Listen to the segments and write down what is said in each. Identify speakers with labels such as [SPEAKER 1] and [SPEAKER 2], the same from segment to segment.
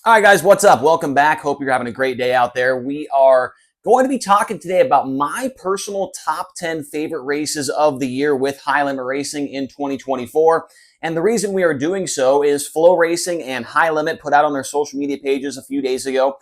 [SPEAKER 1] All right, guys, what's up? Welcome back. Hope you're having a great day out there. We are going to be talking today about my personal top 10 favorite races of the year with High Limit Racing in 2024. And the reason we are doing so is Flow Racing and High Limit put out on their social media pages a few days ago.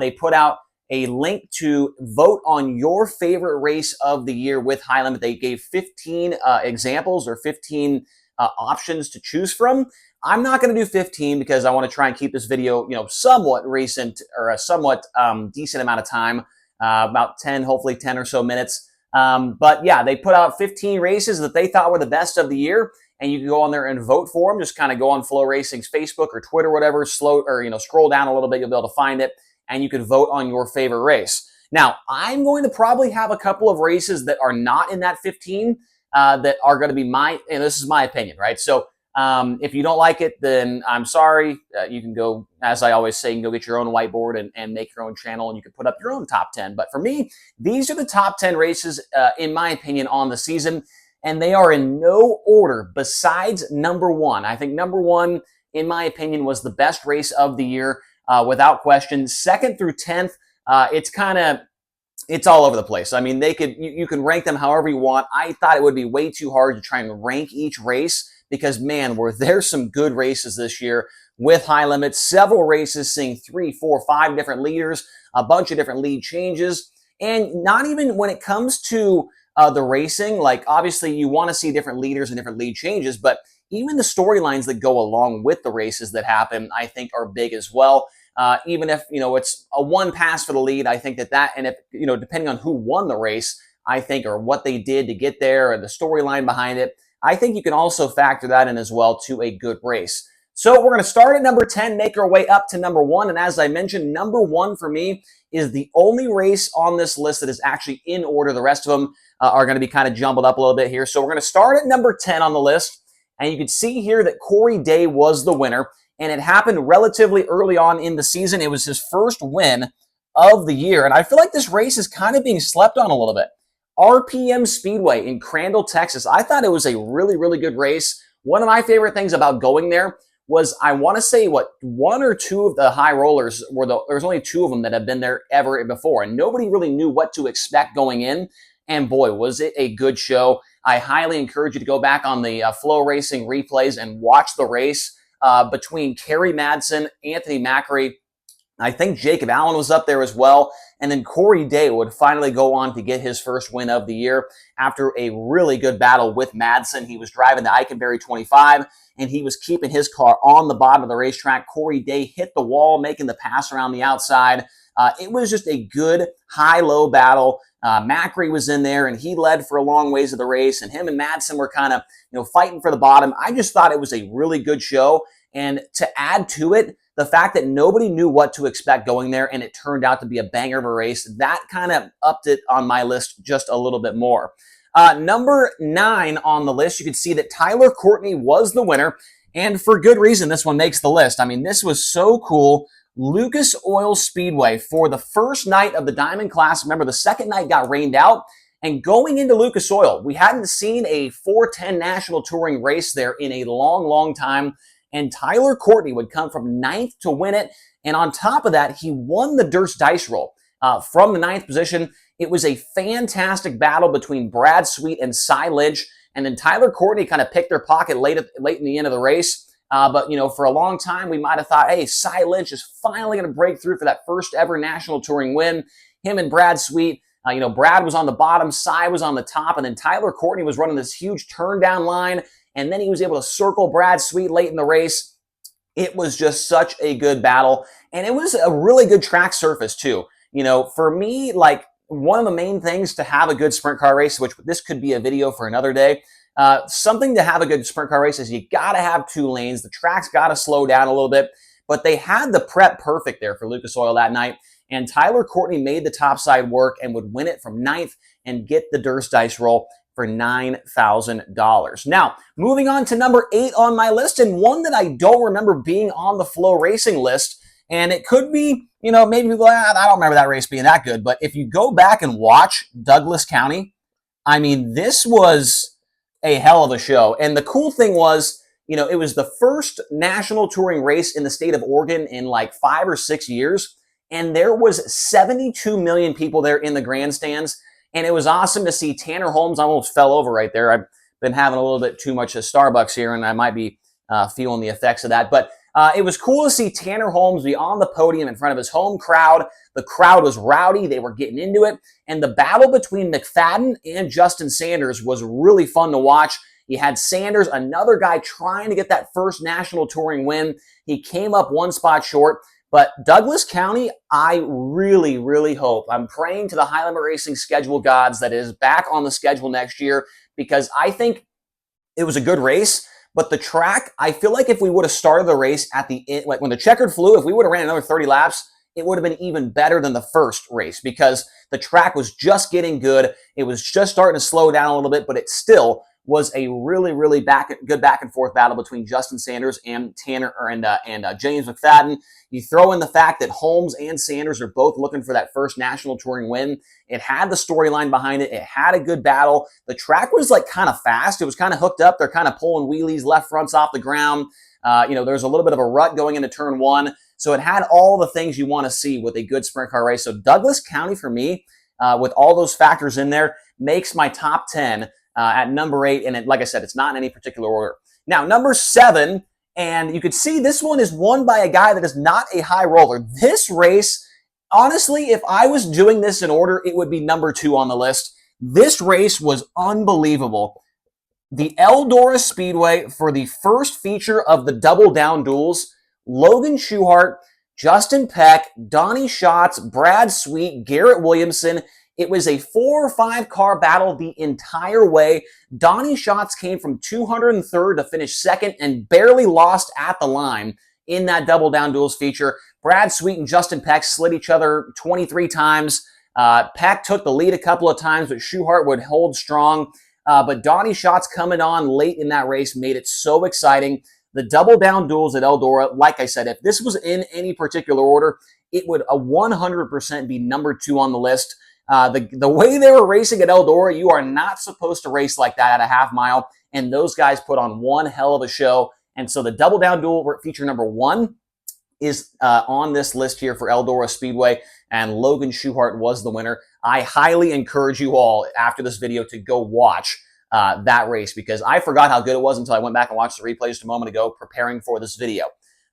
[SPEAKER 1] They put out a link to vote on your favorite race of the year with High Limit. They gave 15 examples or 15 options to choose from. I'm not going to do 15 because I want to try and keep this video, somewhat recent or a somewhat decent amount of time, about 10, hopefully 10 or so minutes. But yeah, they put out 15 races that they thought were the best of the year, and you can go on there and vote for them. Just kind of go on Flow Racing's Facebook or Twitter, whatever, scroll down a little bit, you'll be able to find it, and you can vote on your favorite race. Now, I'm going to probably have a couple of races that are not in that 15 that are going to be and this is my opinion, right? So if you don't like it, then I'm sorry. You can go, as I always say, you can go get your own whiteboard and make your own channel, and you can put up your own top 10. But for me, these are the top 10 races, in my opinion, on the season, and they are in no order besides number one. I think number one, in my opinion, was the best race of the year, without question. Second through 10th, it's all over the place. I mean, you can rank them however you want. I thought it would be way too hard to try and rank each race, because, man, were there some good races this year with High Limit. Several races seeing 3, 4, 5 different leaders, a bunch of different lead changes. And not even when it comes to the racing, like obviously you want to see different leaders and different lead changes, but even the storylines that go along with the races that happen, I think are big as well. Even if, it's a one pass for the lead, I think and if, depending on who won the race, I think, or what they did to get there or the storyline behind it, I think you can also factor that in as well to a good race. So we're going to start at number 10, make our way up to number 1. And as I mentioned, number 1 for me is the only race on this list that is actually in order. The rest of them are going to be kind of jumbled up a little bit here. So we're going to start at number 10 on the list. And you can see here that Corey Day was the winner. And it happened relatively early on in the season. It was his first win of the year. And I feel like this race is kind of being slept on a little bit. RPM Speedway in Crandall, Texas. I thought it was a really, really good race. One of my favorite things about going there was, I want to say, one or two of the high rollers there's only 2 of them that have been there ever before, and nobody really knew what to expect going in. And boy, was it a good show. I highly encourage you to go back on the Flow Racing replays and watch the race between Kerry Madsen, Anthony Macri. I think Jacob Allen was up there as well. And then Corey Day would finally go on to get his first win of the year after a really good battle with Madsen. He was driving the Eikenberry 25, and he was keeping his car on the bottom of the racetrack. Corey Day hit the wall, making the pass around the outside. It was just a good high-low battle. Macri was in there, and he led for a long ways of the race, and him and Madsen were kind of, fighting for the bottom. I just thought it was a really good show. And to add to it, the fact that nobody knew what to expect going there, and it turned out to be a banger of a race, that kind of upped it on my list just a little bit more. Number 9 on the list, you can see that Tyler Courtney was the winner, and for good reason. This one makes the list. I mean, this was so cool. Lucas Oil Speedway for the first night of the Diamond Class. Remember, the second night got rained out, and going into Lucas Oil, we hadn't seen a 410 National Touring race there in a long, long time. And Tyler Courtney would come from 9th to win it. And on top of that, he won the Durst Dice Roll from the 9th position. It was a fantastic battle between Brad Sweet and Cy Lynch. And then Tyler Courtney kind of picked their pocket late in the end of the race. But, for a long time, we might have thought, hey, Cy Lynch is finally going to break through for that first ever National Touring win. Him and Brad Sweet, Brad was on the bottom, Cy was on the top, and then Tyler Courtney was running this huge turn down line. And then he was able to circle Brad Sweet late in the race. It was just such a good battle. And it was a really good track surface, too. For me, like, one of the main things to have a good sprint car race, which this could be a video for another day, something to have a good sprint car race is you got to have 2 lanes. The track's got to slow down a little bit. But they had the prep perfect there for Lucas Oil that night. And Tyler Courtney made the topside work and would win it from 9th and get the Durst Dice Roll for $9,000. Now, moving on to number 8 on my list, and one that I don't remember being on the Flow Racing list, and it could be, maybe people, I don't remember that race being that good, but if you go back and watch Douglas County, I mean, this was a hell of a show. And the cool thing was, it was the first national touring race in the state of Oregon in like 5 or 6 years. And there was 72 million people there in the grandstands. And it was awesome to see Tanner Holmes. I almost fell over right there. I've been having a little bit too much of Starbucks here, and I might be feeling the effects of that. But it was cool to see Tanner Holmes be on the podium in front of his home crowd. The crowd was rowdy. They were getting into it. And the battle between McFadden and Justin Sanders was really fun to watch. You had Sanders, another guy trying to get that first national touring win. He came up one spot short. But Douglas County, I really, really hope, I'm praying to the high limit racing schedule gods that it is back on the schedule next year, because I think it was a good race. But the track, I feel like if we would have started the race at the end, like when the checkered flew, if we would have ran another 30 laps, it would have been even better than the first race, because the track was just getting good. It was just starting to slow down a little bit, but it still was a really, really good back and forth battle between Justin Sanders and James McFadden. You throw in the fact that Holmes and Sanders are both looking for that first national touring win. It had the storyline behind it. It had a good battle. The track was like kind of fast. It was kind of hooked up. They're kind of pulling wheelies, left fronts off the ground. There's a little bit of a rut going into turn one. So it had all the things you want to see with a good sprint car race. So Douglas County, for me, with all those factors in there, makes my top 10 at number 8. And like I said, it's not in any particular order. Now, number 7, and you could see this one is won by a guy that is not a high roller. This race, honestly, if I was doing this in order, it would be number 2 on the list. This race was unbelievable. The Elora Speedway, for the first feature of the Double Down Duels, Logan Schuchart, Justin Peck, Donnie Schatz, Brad Sweet, Garrett Williamson. It was a 4 or 5 car battle the entire way. Donnie Schatz came from 203rd to finish second and barely lost at the line in that Double Down Duels feature. Brad Sweet and Justin Peck slid each other 23 times. Peck took the lead a couple of times, but Schuchart would hold strong. But Donnie Schatz coming on late in that race made it so exciting. The Double Down Duels at Eldora, like I said, if this was in any particular order, it would 100% be number 2 on the list. The way they were racing at Eldora, you are not supposed to race like that at a half mile, and those guys put on one hell of a show. And so the Double Down Duel feature number 1 is on this list here for Elora Speedway, and Logan Schuchart was the winner. I highly encourage you all, after this video, to go watch that race, because I forgot how good it was until I went back and watched the replay just a moment ago preparing for this video.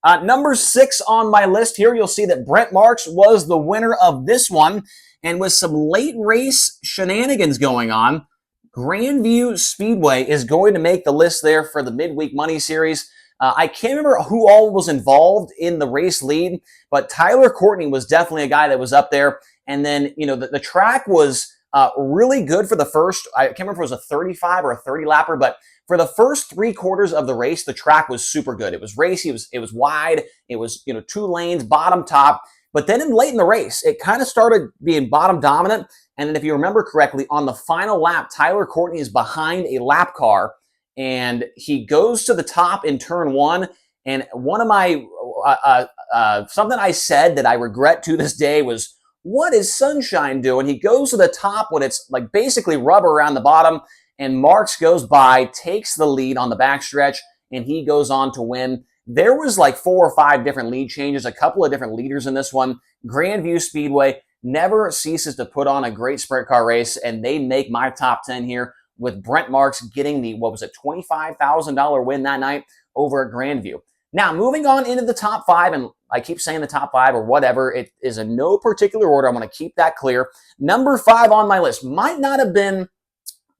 [SPEAKER 1] Number 6 on my list here, you'll see that Brent Marks was the winner of this one. And with some late race shenanigans going on, Grandview Speedway is going to make the list there for the Midweek Money Series. I can't remember who all was involved in the race lead, but Tyler Courtney was definitely a guy that was up there. And then, the track was really good for the first, I can't remember if it was a 35 or a 30 lapper, but for the first 3 quarters of the race, the track was super good. It was racy, it was wide, it was, 2 lanes, bottom, top. But then late in the race, it kind of started being bottom dominant. And then if you remember correctly, on the final lap, Tyler Courtney is behind a lap car, and he goes to the top in turn 1. And one of my, something I said that I regret to this day was, what is Sunshine doing? He goes to the top when it's like basically rubber around the bottom, and Marks goes by, takes the lead on the backstretch, and he goes on to win. There was like 4 or 5 different lead changes, a couple of different leaders in this one. Grandview Speedway never ceases to put on a great sprint car race, and they make my top 10 here, with Brent Marks getting the, $25,000 win that night over at Grandview. Now, moving on into the top 5, and I keep saying the top 5 or whatever, it is in no particular order. I want to keep that clear. Number 5 on my list might not have been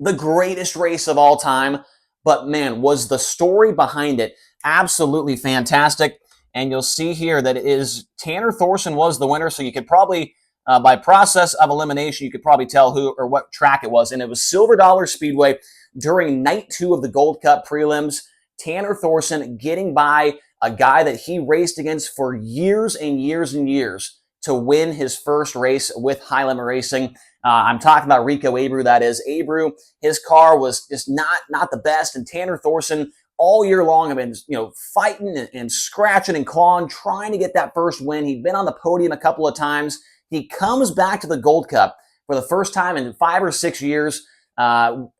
[SPEAKER 1] the greatest race of all time, but man, was the story behind it absolutely fantastic. And you'll see here that it is Tanner Thorson was the winner, so you could probably, by process of elimination, you could probably tell who or what track it was. And it was Silver Dollar Speedway during night 2 of the Gold Cup prelims. Tanner Thorson getting by a guy that he raced against for years and years and years to win his first race with High Limit Racing. I'm talking about Rico Abreu, that is. Abreu, his car was just not the best, and Tanner Thorson all year long have been, fighting and scratching and clawing, trying to get that first win. He'd been on the podium a couple of times. He comes back to the Gold Cup for the first time in 5 or 6 years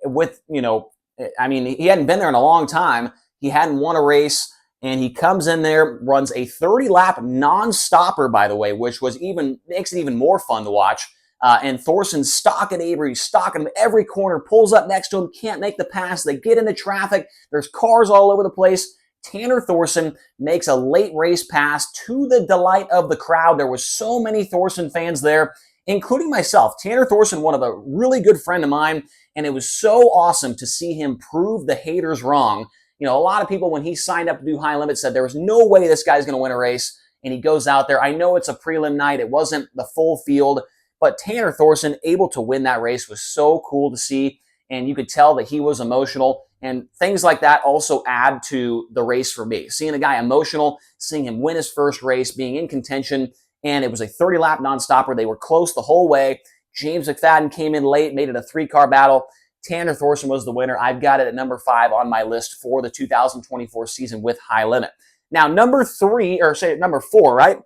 [SPEAKER 1] with, he hadn't been there in a long time. He hadn't won a race, and he comes in there, runs a 30-lap non-stopper, by the way, which makes it even more fun to watch. And Thorson's stalking Avery, stalking him every corner, pulls up next to him, can't make the pass. They get into traffic. There's cars all over the place. Tanner Thorson makes a late race pass to the delight of the crowd. There were so many Thorson fans there, including myself. Tanner Thorson, one of a really good friend of mine, and it was so awesome to see him prove the haters wrong. You know, a lot of people, when he signed up to do high limit, said there was no way this guy's going to win a race, and he goes out there. I know it's a prelim night. It wasn't the full field, but Tanner Thorson able to win that race was so cool to see, and you could tell that he was emotional, and things like that also add to the race for me. Seeing a guy emotional, seeing him win his first race, being in contention, and it was a 30-lap non-stopper. They were close the whole way. James McFadden came in late, made it a 3-car battle. Tanner Thorson was the winner. I've got it at number 5 on my list for the 2024 season with High Limit. Now, number 4, right?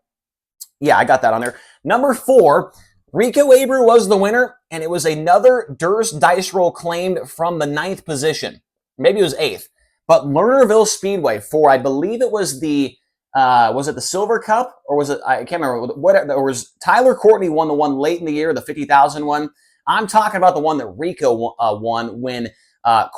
[SPEAKER 1] Yeah, I got that on there. Number 4, Rico Abreu was the winner, and it was another Durst dice roll claimed from the 9th position. Maybe it was 8th. But Lernerville Speedway for, I believe it was was it the Silver Cup, or was it, I can't remember, or was Tyler Courtney won the one late in the year, the 50,000 one? I'm talking about the one that Rico won when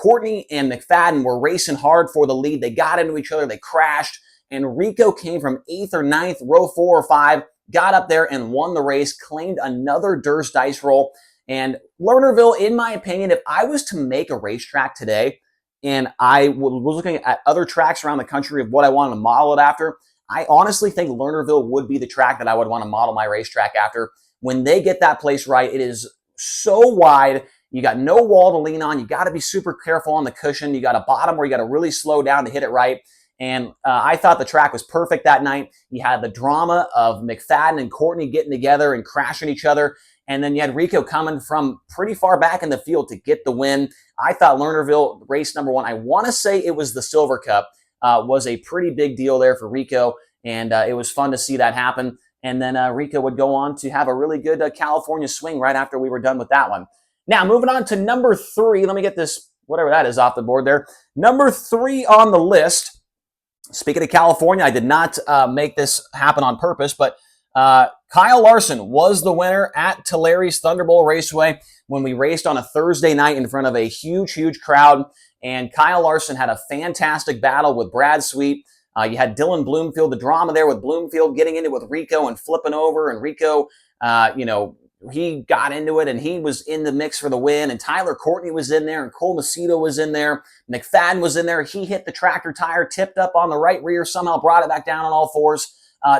[SPEAKER 1] Courtney and McFadden were racing hard for the lead. They got into each other, they crashed, and Rico came from 8th or 9th, row 4 or 5, got up there and won the race, claimed another Durst dice roll. And Lernerville, in my opinion, if I was to make a racetrack today, and I was looking at other tracks around the country of what I wanted to model it after, I honestly think Lernerville would be the track that I would want to model my racetrack after. When they get that place right, it is so wide. You got no wall to lean on. You got to be super careful on the cushion. You got a bottom where you got to really slow down to hit it right. And I thought the track was perfect that night. You had the drama of McFadden and Courtney getting together and crashing each other. And then you had Rico coming from pretty far back in the field to get the win. I thought Lernerville, race number 1, I want to say it was the Silver Cup, was a pretty big deal there for Rico. And it was fun to see that happen. And then Rico would go on to have a really good California swing right after we were done with that one. Now, moving on to number 3. Let me get this, whatever that is, off the board there. Number 3 on the list. Speaking of California, I did not make this happen on purpose, but Kyle Larson was the winner at Tulsa's Thunderbowl Raceway when we raced on a Thursday night in front of a huge, huge crowd. And Kyle Larson had a fantastic battle with Brad Sweet. You had Dylan Bloomfield, the drama there with Bloomfield getting into it with Rico and flipping over. And Rico, he got into it and he was in the mix for the win. And Tyler Courtney was in there and Cole Macedo was in there. McFadden was in there. He hit the tractor tire, tipped up on the right rear, somehow brought it back down on all fours.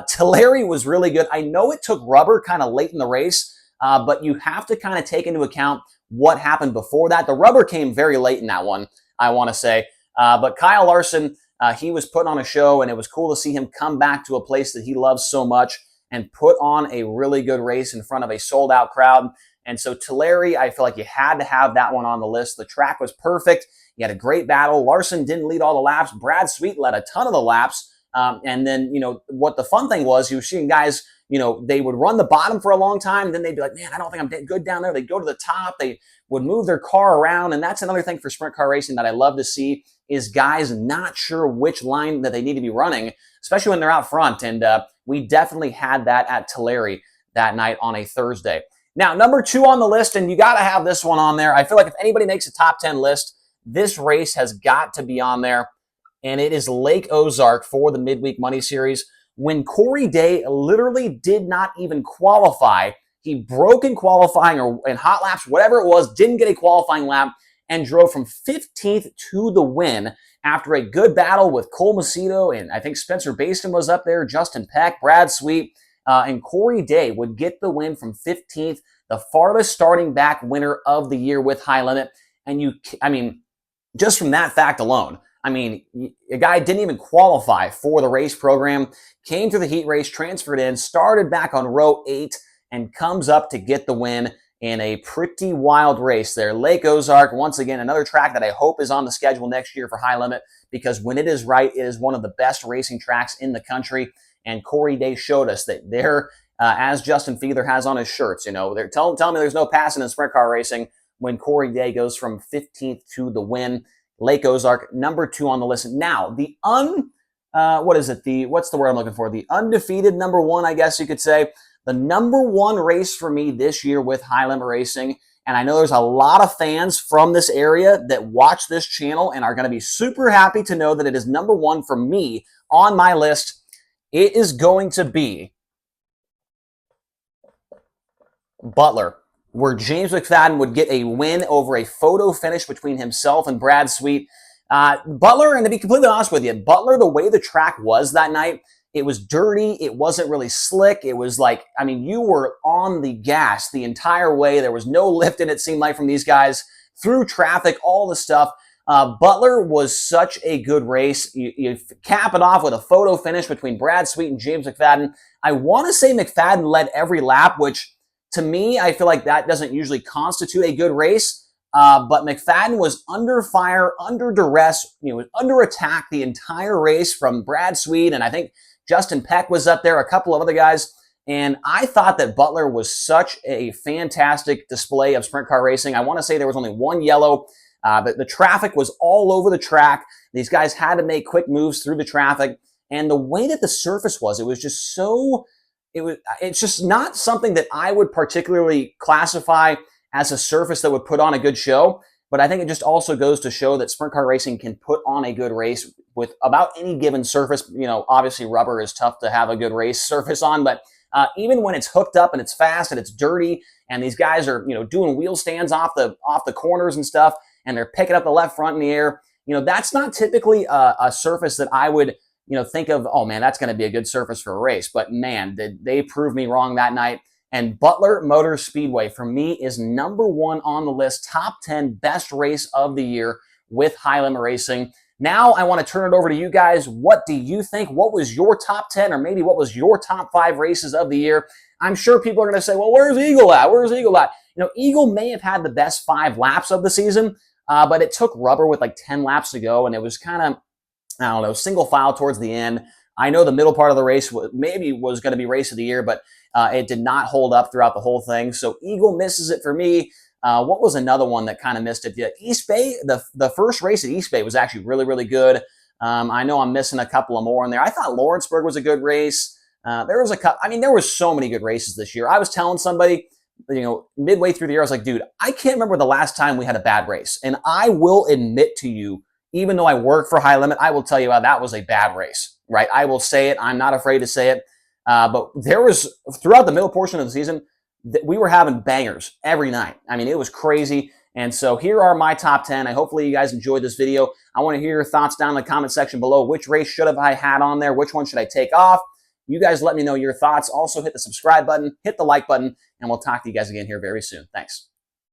[SPEAKER 1] Tulare was really good. I know it took rubber kind of late in the race, but you have to kind of take into account what happened before that. The rubber came very late in that one, I want to say. But Kyle Larson, he was putting on a show, and it was cool to see him come back to a place that he loves so much and put on a really good race in front of a sold-out crowd. And so Tulare, I feel like you had to have that one on the list. The track was perfect. You had a great battle. Larson didn't lead all the laps. Brad Sweet led a ton of the laps. And then, what the fun thing was, you were seeing guys, they would run the bottom for a long time. Then they'd be like, man, I don't think I'm good down there. They'd go to the top. They would move their car around. And that's another thing for sprint car racing that I love to see is guys not sure which line that they need to be running, especially when they're out front. And we definitely had that at Tulare that night on a Thursday. Now, number 2 on the list, and you got to have this one on there. I feel like if anybody makes a top 10 list, this race has got to be on there. And it is Lake Ozark for the Midweek Money Series. When Corey Day literally did not even qualify, he broke in qualifying or in hot laps, whatever it was, didn't get a qualifying lap, and drove from 15th to the win after a good battle with Cole Macedo, and I think Spencer Baston was up there, Justin Peck, Brad Sweet, and Corey Day would get the win from 15th, the farthest starting back winner of the year with High Limit. And just from that fact alone, a guy didn't even qualify for the race program, came to the heat race, transferred in, started back on row 8, and comes up to get the win in a pretty wild race there. Lake Ozark, once again, another track that I hope is on the schedule next year for High Limit, because when it is right, it is one of the best racing tracks in the country. And Corey Day showed us that there, as Justin Fiedler has on his shirts, they're telling me there's no passing in sprint car racing when Corey Day goes from 15th to the win. Lake Ozark, number 2 on the list. Now, what's the word I'm looking for? The undefeated number 1, I guess you could say. The number 1 race for me this year with high limit racing, and I know there's a lot of fans from this area that watch this channel and are going to be super happy to know that it is number 1 for me on my list. It is going to be Butler, where James McFadden would get a win over a photo finish between himself and Brad Sweet. Butler, and to be completely honest with you, Butler, the way the track was that night, it was dirty. It wasn't really slick. It was like, I mean, you were on the gas the entire way. There was no lifting, it seemed like, from these guys, through traffic, all the stuff. Butler was such a good race. You cap it off with a photo finish between Brad Sweet and James McFadden. I want to say McFadden led every lap, which to me, I feel like that doesn't usually constitute a good race. But McFadden was under fire, under duress, was under attack the entire race from Brad Sweet, and I think Justin Peck was up there, a couple of other guys. And I thought that Butler was such a fantastic display of sprint car racing. I want to say there was only one yellow. The traffic was all over the track. These guys had to make quick moves through the traffic. And the way that the surface was, it was just so, it's just not something that I would particularly classify as a surface that would put on a good show. But I think it just also goes to show that sprint car racing can put on a good race with about any given surface. Obviously rubber is tough to have a good race surface on, but even when it's hooked up and it's fast and it's dirty and these guys are, doing wheel stands off the corners and stuff, and they're picking up the left front in the air, that's not typically a surface that I would, think of, oh man, that's going to be a good surface for a race. But man, did they prove me wrong that night. And Butler Motor Speedway, for me, is number 1 on the list, top 10 best race of the year with high limit racing. Now I want to turn it over to you guys. What do you think? What was your top 10, or maybe what was your top 5 races of the year? I'm sure people are going to say, well, where's Eagle at? Where's Eagle at? Eagle may have had the best 5 laps of the season, but it took rubber with like 10 laps to go, and it was kind of, I don't know, single file towards the end. I know the middle part of the race maybe was going to be race of the year, but it did not hold up throughout the whole thing. So Eagle misses it for me. What was another one that kind of missed it? Yeah, East Bay, the first race at East Bay was actually really, really good. I know I'm missing a couple of more in there. I thought Lawrenceburg was a good race. There was so many good races this year. I was telling somebody, midway through the year, I was like, dude, I can't remember the last time we had a bad race. And I will admit to you, even though I work for High Limit, I will tell you how that was a bad race, right? I will say it. I'm not afraid to say it. But there was, throughout the middle portion of the season, we were having bangers every night. I mean, it was crazy. And so here are my top 10. Hopefully you guys enjoyed this video. I want to hear your thoughts down in the comment section below. Which race should have I had on there? Which one should I take off? You guys let me know your thoughts. Also hit the subscribe button, hit the like button, and we'll talk to you guys again here very soon. Thanks.